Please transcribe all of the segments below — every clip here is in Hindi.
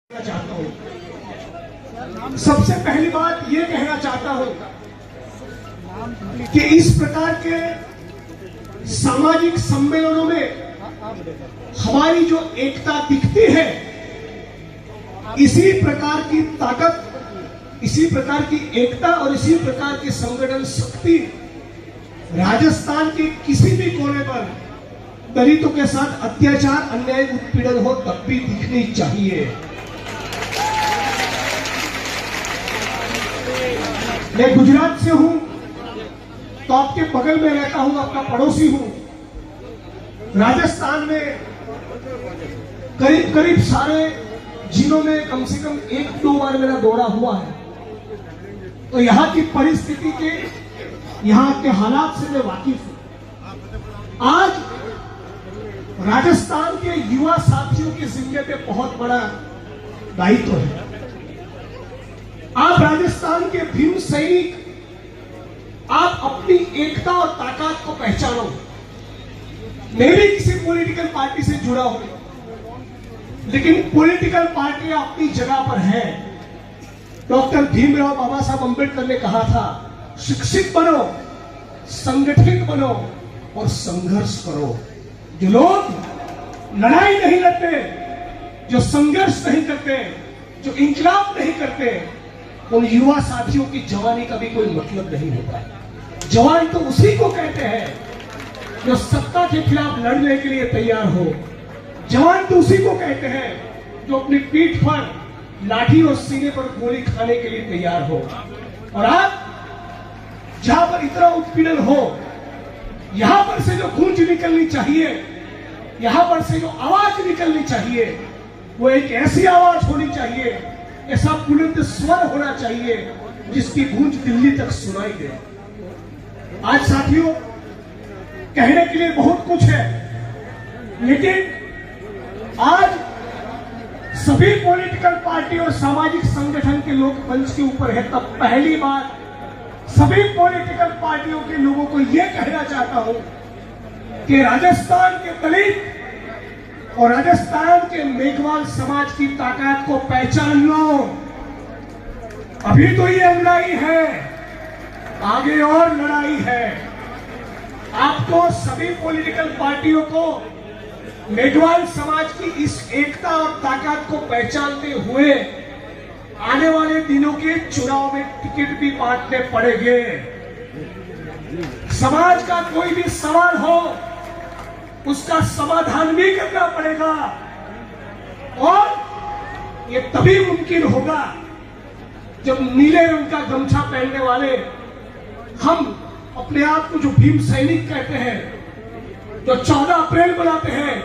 चाहता हूं। सबसे पहली बात यह कहना चाहता हूं कि इस प्रकार के सामाजिक सम्मेलनों में हमारी जो एकता दिखती है, इसी प्रकार की ताकत, इसी प्रकार की एकता और इसी प्रकार की संगठन शक्ति राजस्थान के किसी भी कोने पर दलितों के साथ अत्याचार, अन्याय, उत्पीड़न हो तब भी दिखनी चाहिए। मैं गुजरात से हूं तो आपके बगल में रहता हूं, आपका पड़ोसी हूं। राजस्थान में करीब करीब सारे जिलों में कम से कम 1-2 बार मेरा दौरा हुआ है, तो यहां की परिस्थिति के, यहां के हालात से मैं वाकिफ हूं। आज राजस्थान के युवा साथियों के जिम्मे पे बहुत बड़ा दायित्व है। आप राजस्थान के भीम सैनिक, आप अपनी एकता और ताकत को पहचानो। मैं भी किसी पॉलिटिकल पार्टी से जुड़ा हूं, लेकिन पॉलिटिकल पार्टी अपनी जगह पर है। डॉक्टर भीमराव बाबा साहब अंबेडकर ने कहा था, शिक्षित बनो, संगठित बनो और संघर्ष करो। जो लोग लड़ाई नहीं लड़ते, जो संघर्ष नहीं करते, जो इंकलाब नहीं करते, उन युवा साथियों की जवानी का भी कोई मतलब नहीं होता। जवान तो उसी को कहते हैं जो सत्ता के खिलाफ लड़ने के लिए तैयार हो। जवान तो उसी को कहते हैं जो अपनी पीठ पर लाठी और सीने पर गोली खाने के लिए तैयार हो। और आप जहां पर इतना उत्पीड़न हो, यहां पर से जो गूंज निकलनी चाहिए, यहां पर से जो आवाज निकलनी चाहिए, वो एक ऐसी आवाज होनी चाहिए, ऐसा बुलंद स्वर होना चाहिए जिसकी गूंज दिल्ली तक सुनाई दे। आज साथियों, कहने के लिए बहुत कुछ है, लेकिन आज सभी पॉलिटिकल पार्टी और सामाजिक संगठन के लोग मंच के ऊपर है, तब पहली बार सभी पॉलिटिकल पार्टियों के लोगों को यह कहना चाहता हूं कि राजस्थान के दलित और राजस्थान के मेघवाल समाज की ताकत को पहचान लो। अभी तो ये लड़ाई है, आगे और लड़ाई है। आपको सभी पॉलिटिकल पार्टियों को मेघवाल समाज की इस एकता और ताकत को पहचानते हुए आने वाले दिनों के चुनाव में टिकट भी बांटने पड़ेंगे। समाज का कोई भी सवाल हो, उसका समाधान भी करना पड़ेगा, और ये तभी मुमकिन होगा जब नीले रंग का गमछा पहनने वाले हम अपने आप को जो भीम सैनिक कहते हैं, जो 14 अप्रैल मनाते हैं,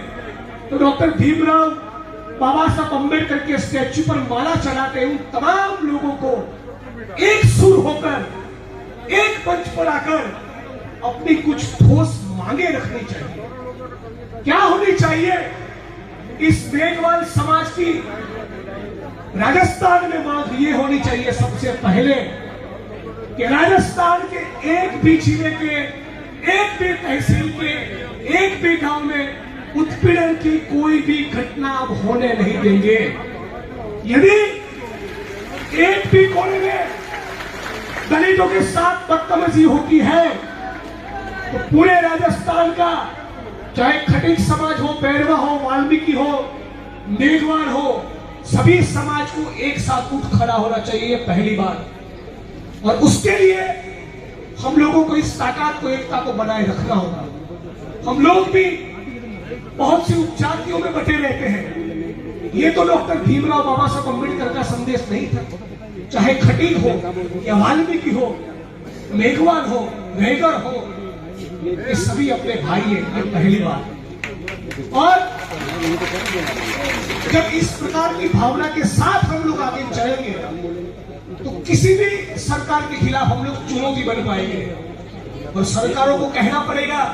तो डॉक्टर भीमराव बाबा साहब अंबेडकर के स्टैच्यू पर माला चढ़ाते हैं, उन तमाम लोगों को एक सुर होकर, एक मंच पर आकर अपनी कुछ ठोस मांगे रखनी चाहिए। क्या होनी चाहिए? इस मेघवाल समाज की राजस्थान में मांग ये होनी चाहिए सबसे पहले कि राजस्थान के एक भी जिले के, एक भी तहसील के, एक भी गांव में उत्पीड़न की कोई भी घटना अब होने नहीं देंगे। यदि एक भी कोने में दलितों के साथ बदतमीजी होती है, तो पूरे राजस्थान का, चाहे खटीक समाज हो, बैरवा हो, वाल्मीकि हो, मेघवाल हो, सभी समाज को एक साथ उठ खड़ा होना चाहिए, पहली बात। और उसके लिए हम लोगों को इस ताकत को, एकता को बनाए रखना होगा। हम लोग भी बहुत सी उपजातियों में बटे रहते हैं। ये तो डॉक्टर भीमराव बाबा साहब अंबेडकर का संदेश नहीं था। चाहे खटीक हो या वाल्मीकि हो, मेघवाल हो, रैगर हो, ये सभी अपने भाई हैं, ये पहली बात। और जब इस प्रकार की भावना के साथ हम लोग आगे चलेंगे, तो किसी भी सरकार के खिलाफ हम लोग चुनौती बन पाएंगे। और सरकारों को कहना पड़ेगा,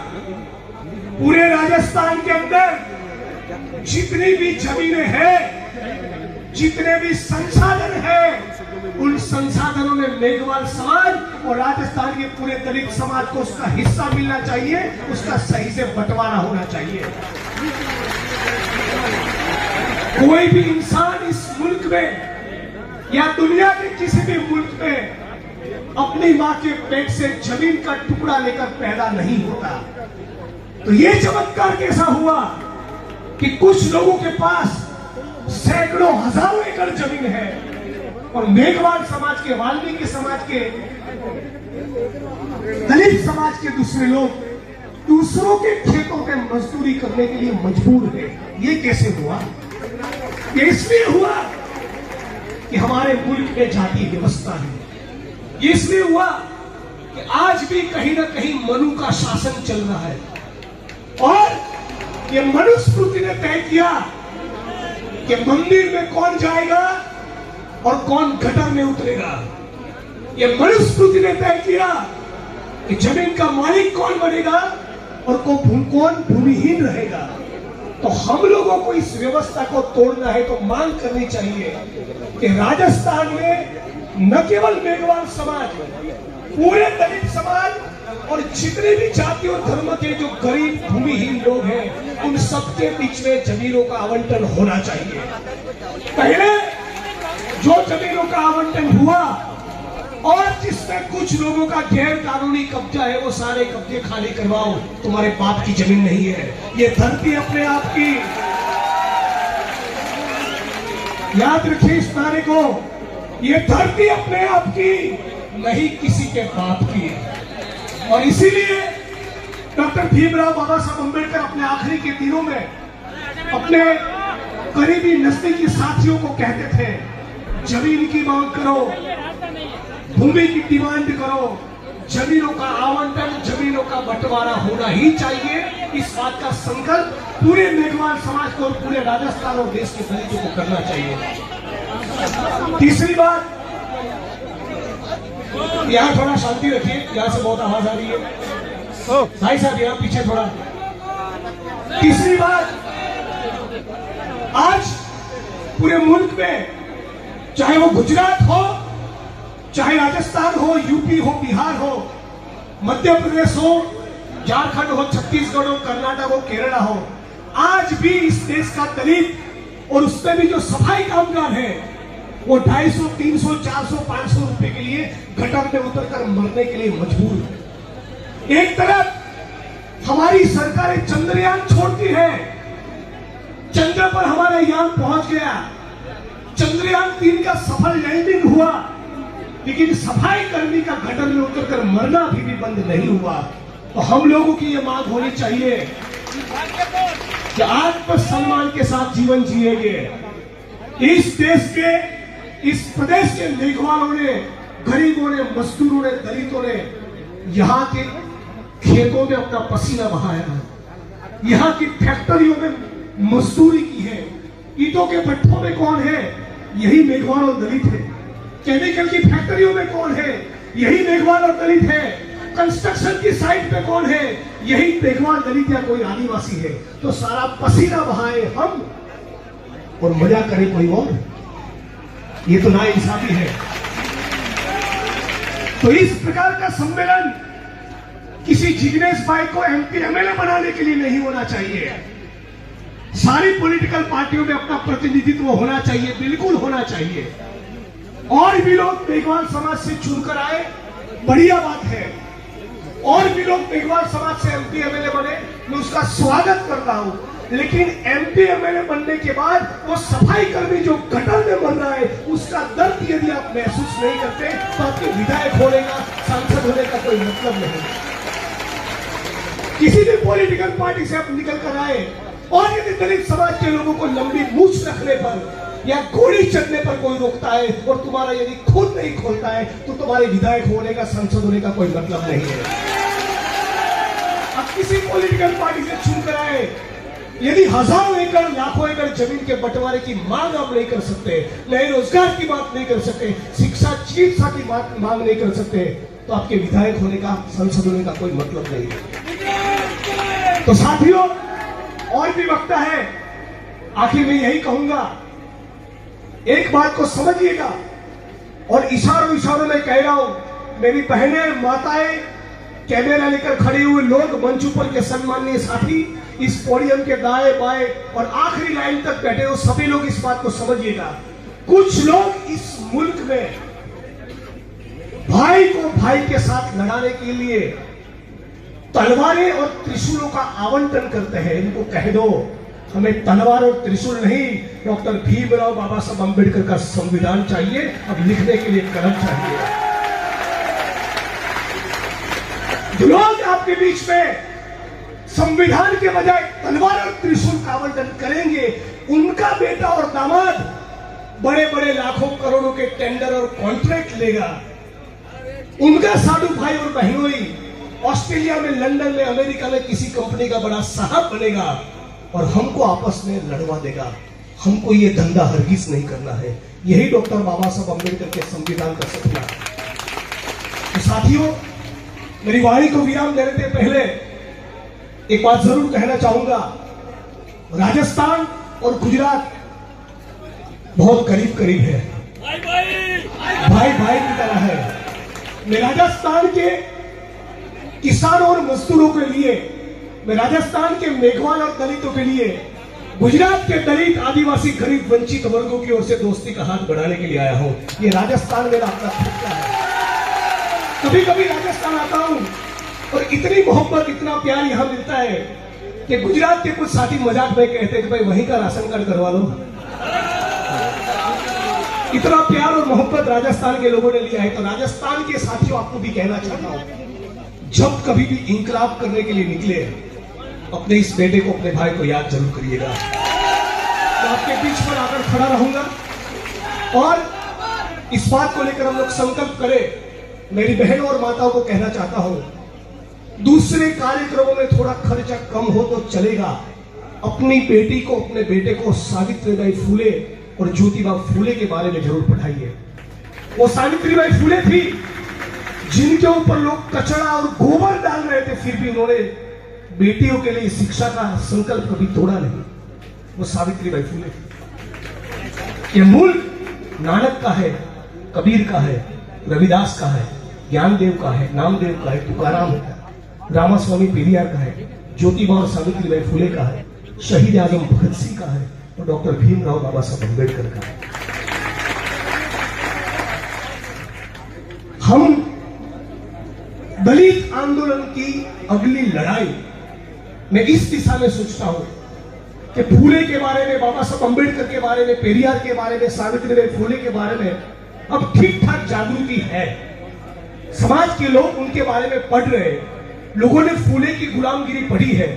पूरे राजस्थान के अंदर जितनी भी जमीनें हैं, जितने भी संसाधन हैं, उन संसाधनों में मेघवाल समाज और राजस्थान के पूरे दलित समाज को उसका हिस्सा मिलना चाहिए, उसका सही से बंटवारा होना चाहिए। कोई भी इंसान इस मुल्क में या दुनिया के किसी भी मुल्क में अपनी मां के पेट से जमीन का टुकड़ा लेकर पैदा नहीं होता। तो ये चमत्कार कैसा हुआ कि कुछ लोगों के पास सैकड़ों हजारों एकड़ जमीन है और मेघवाल समाज के, वाल्मीकि समाज के, दलित समाज के दूसरे लोग दूसरों के खेतों में मजदूरी करने के लिए मजबूर है। ये कैसे हुआ? ये इसलिए हुआ कि हमारे मुल्क में जाति व्यवस्था है। ये इसलिए हुआ कि आज भी कहीं ना कहीं मनु का शासन चल रहा है और ये मनुस्मृति ने तय किया कि मंदिर में कौन जाएगा और कौन गटर में उतरेगा। ये मनुस्मृति ने तय किया कि जमीन का मालिक कौन बनेगा और कौन भूमिहीन रहेगा। तो हम लोगों को इस व्यवस्था को तोड़ना है तो मांग करनी चाहिए कि राजस्थान में न केवल मेघवाल समाज, पूरे दलित समाज और जितने भी जाति और धर्म के जो गरीब भूमिहीन लोग हैं उन सबके बीच में जमीनों का आवंटन होना चाहिए। पहले जो जमीनों का आवंटन हुआ और जिसमें कुछ लोगों का गैर कानूनी कब्जा है वो सारे कब्जे खाली करवाओ, तुम्हारे बाप की जमीन नहीं है। ये धरती अपने आप की, याद रखिए इस नारे को, ये धरती अपने आप की नहीं किसी के बाप की है। और इसीलिए डॉक्टर भीमराव बाबा साहब अम्बेडकर अपने आखिरी के दिनों में अपने करीबी नजदीकी साथियों को कहते थे, जमीन की मांग करो, भूमि की डिमांड करो, जमीनों का आवंटन, जमीनों का बंटवारा होना ही चाहिए। इस बात का संकल्प पूरे मेघवाल समाज को और पूरे राजस्थान और देश के दलितों को करना चाहिए। तीसरी बात, यहाँ थोड़ा शांति रखिए, यहाँ से बहुत आवाज आ रही है भाई साहब, यहाँ पीछे थोड़ा। तीसरी बात, आज पूरे मुल्क में चाहे वो गुजरात हो, चाहे राजस्थान हो, यूपी हो, बिहार हो, मध्य प्रदेश हो, झारखंड हो, छत्तीसगढ़ हो, कर्नाटक हो, केरला हो, आज भी इस देश का दलित और उसमें भी जो सफाई कामगार है वो 250, 300, 400, 500 रुपए के लिए गटर में उतरकर मरने के लिए मजबूर है। एक तरफ हमारी सरकारें चंद्रयान छोड़ती है, चंद्र पर हमारा यान पहुंच गया, चंद्रयान 3 का सफल लैंडिंग हुआ, लेकिन सफाई कर्मी का गटर में उतरकर मरना अभी भी बंद नहीं हुआ। तो हम लोगों की ये मांग होनी चाहिए कि आत्मसम्मान के साथ जीवन जिएंगे। इस देश के, इस प्रदेश के मेघवालों ने, गरीबों ने, मजदूरों ने, दलितों ने यहाँ के खेतों में अपना पसीना बहाया है, यहाँ की फैक्ट्रियों में मजदूरी की है। ईंटों के भट्ठों में कौन है? यही मेघवाल और दलित है। केमिकल की फैक्ट्रियों में कौन है? यही मेघवाल और दलित है। कंस्ट्रक्शन की साइट पे कौन है? यही मेघवाल, दलित या कोई आदिवासी है। तो सारा पसीना बहाए हम और मजा करे कोई और, ये तो नाइंसाफी है। तो इस प्रकार का सम्मेलन किसी जिग्नेश भाई को MP MLA बनाने के लिए नहीं होना चाहिए। सारी पॉलिटिकल पार्टियों में अपना प्रतिनिधित्व होना चाहिए, बिल्कुल होना चाहिए। और भी लोग मेघवाल समाज से चुनकर आए, बढ़िया बात है। और भी लोग मेघवाल समाज से MP MLA बने, मैं उसका स्वागत करता हूं। लेकिन MP MLA बनने के बाद वो सफाई कर्मी जो गटर में मर रहा है, उसका दर्द यदि आप महसूस नहीं करते तो आपके विधायक होने का, सांसद होने का कोई मतलब नहीं। किसी भी पॉलिटिकल पार्टी से आप निकल कर आए और यदि दलित समाज के लोगों को लंबी मूछ रखने पर या गोली चलने पर कोई रोकता है और तुम्हारा यदि खुद नहीं खोलता है तो तुम्हारे विधायक होने का, सांसद होने का कोई मतलब नहीं है। अब किसी पॉलिटिकल पार्टी से चुनकर आए, यदि हजारों एकड़, लाखों एकड़ जमीन के बंटवारे की मांग आप नहीं कर सकते, नए रोजगार की बात नहीं कर सकते, शिक्षा, चिकित्सा की बात मांग नहीं कर सकते, तो आपके विधायक होने का, सांसद होने का कोई मतलब नहीं है। तो साथियों, और भी वक्ता है, आखिर में यही कहूंगा, एक बात को समझिएगा और इशारों में कह रहा हूं, मेरी बहनें, माताएं, कैमरा लेकर खड़े हुए लोग, मंच ऊपर के सम्माननीय साथी, इस पोडियम के दाएं बाएं और आखिरी लाइन तक बैठे हो सभी लोग इस बात को समझिएगा। कुछ लोग इस मुल्क में भाई को भाई के साथ लड़ाने के लिए तलवारें और त्रिशूलों का आवंटन करते हैं। इनको कह दो हमें तलवार और त्रिशूल नहीं, डॉक्टर भीमराव बाबा साहब अम्बेडकर का संविधान चाहिए। अब लिखने के लिए कलम चाहिए। लोग आपके बीच में संविधान के बजाय तलवार और त्रिशूल का आवंटन करेंगे, उनका बेटा और दामाद बड़े बड़े लाखों करोड़ों के टेंडर और कॉन्ट्रैक्ट लेगा, उनका साधु भाई और बहनोई ऑस्ट्रेलिया में, लंदन में, अमेरिका में किसी कंपनी का बड़ा साहब बनेगा और हमको आपस में लड़वा देगा। हमको ये धंधा हरगिज नहीं करना है। यही डॉक्टर बाबा साहब अम्बेडकर के संविधान का सपना। तो साथियों, मेरी वाणी को विराम देने से पहले एक बात जरूर कहना चाहूंगा। राजस्थान और गुजरात बहुत करीब करीब है, भाई भाई की तरह है। मैं राजस्थान के किसानों और मजदूरों के लिए, मैं राजस्थान के मेघवाल और दलितों के लिए, गुजरात के दलित, आदिवासी, गरीब, वंचित वर्गों की ओर से दोस्ती का हाथ बढ़ाने के लिए आया हूं। ये राजस्थान मेरा अपना खुद है। कभी कभी राजस्थान आता हूं और इतनी मोहब्बत, इतना प्यार यहां मिलता है कि गुजरात के कुछ साथी मजाक में कहते हैं कि भाई वहीं का राशन कार्ड करवा लो। इतना प्यार और मोहब्बत राजस्थान के लोगों ने लिया है। तो राजस्थान के साथियों, आपको भी कहना चाहता हूं, जब कभी भी इंकलाब करने के लिए निकले, अपने इस बेटे को, अपने भाई को याद जरूर करिएगा। तो आपके बीच पर आकर खड़ा रहूंगा और इस बात को लेकर हम लोग संकल्प करें। मेरी बहनों और माताओं को कहना चाहता हूं, दूसरे कार्यक्रमों में थोड़ा खर्चा कम हो तो चलेगा। अपनी बेटी को, अपने बेटे को सावित्रीबाई फूले और ज्योतिबा फूले के बारे में जरूर पढ़ाइए। वो सावित्रीबाई फूले थी जिनके ऊपर लोग कचरा और गोबर डाल रहे थे, फिर भी उन्होंने बेटियों के लिए शिक्षा का संकल्प कभी तोड़ा नहीं। वो सावित्रीबाई फूले थी। ये मुल्क नानक का है, कबीर का है, रविदास का है, ज्ञानदेव का है, नामदेव का है, तुकाराम का है, रामास्वामी पेरियार का है, ज्योतिबा और सावित्रीबाई फूले का है, शहीद आजम भगत सिंह का है और डॉक्टर भीमराव बाबा साहब अम्बेडकर का है। हम दलित आंदोलन की अगली लड़ाई मैं इस दिशा में सोचता हूं कि फूले के बारे में, बाबा साहब अम्बेडकर के बारे में, पेरियार के बारे में, सावित्रीबाई फूले के बारे में अब ठीक ठाक जागृति है। समाज के लोग उनके बारे में पढ़ रहे हैं। लोगों ने फूले की गुलामगिरी पढ़ी है।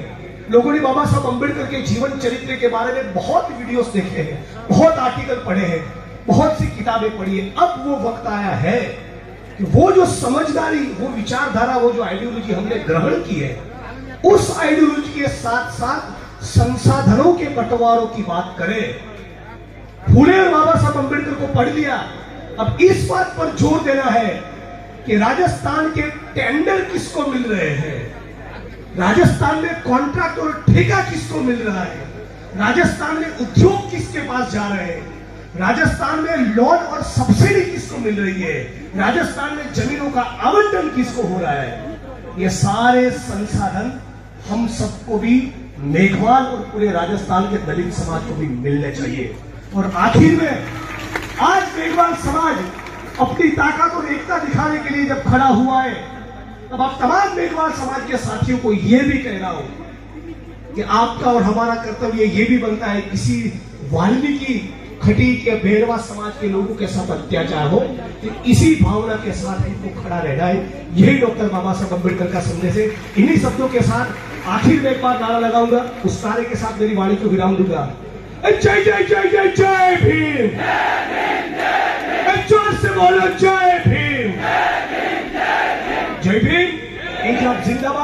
लोगों ने बाबा साहब अम्बेडकर के जीवन चरित्र के बारे में बहुत वीडियोस देखे हैं, बहुत आर्टिकल पढ़े हैं, बहुत सी किताबें पढ़ी है। अब वो वक्त आया है कि वो जो समझदारी, वो विचारधारा, वो जो आइडियोलॉजी हमने ग्रहण की है, उस आइडियोलॉजी के साथ साथ संसाधनों के बंटवारों की बात करें। फूले और बाबा साहब अम्बेडकर को पढ़ लिया, अब इस बात पर जोर देना है कि राजस्थान के टेंडर किसको मिल रहे हैं, राजस्थान में कॉन्ट्रैक्ट और ठेका किसको मिल रहा है, राजस्थान में उद्योग किसके पास जा रहे हैं, राजस्थान में लोन और सब्सिडी किसको मिल रही है, राजस्थान में जमीनों का आवंटन किसको हो रहा है। ये सारे संसाधन हम सबको भी, मेघवाल और पूरे राजस्थान के दलित समाज को भी मिलने चाहिए। और आखिर में आज मेघवाल समाज अपनी ताकत और एकता दिखाने के लिए जब खड़ा हुआ है, तब आप तमाम मेघवाल समाज के साथियों को यह भी कहना हो कि आपका और हमारा कर्तव्य ये भी बनता है, किसी वाल्मीकि, खटीक या भेड़वा समाज के लोगों के साथ अत्याचार हो तो इसी भावना के साथ इनको खड़ा रहना है। यही डॉक्टर बाबा साहब अम्बेडकर का संदेश है। इन्हीं शब्दों के साथ आखिर में एक बार नारा लगाऊंगा, उस नारे के साथ मेरी वाणी को विराम दूंगा। जय जय जय जय जय भीम, जोर से बोलो जय भीम, जय भीम, इंकलाब जिंदाबाद।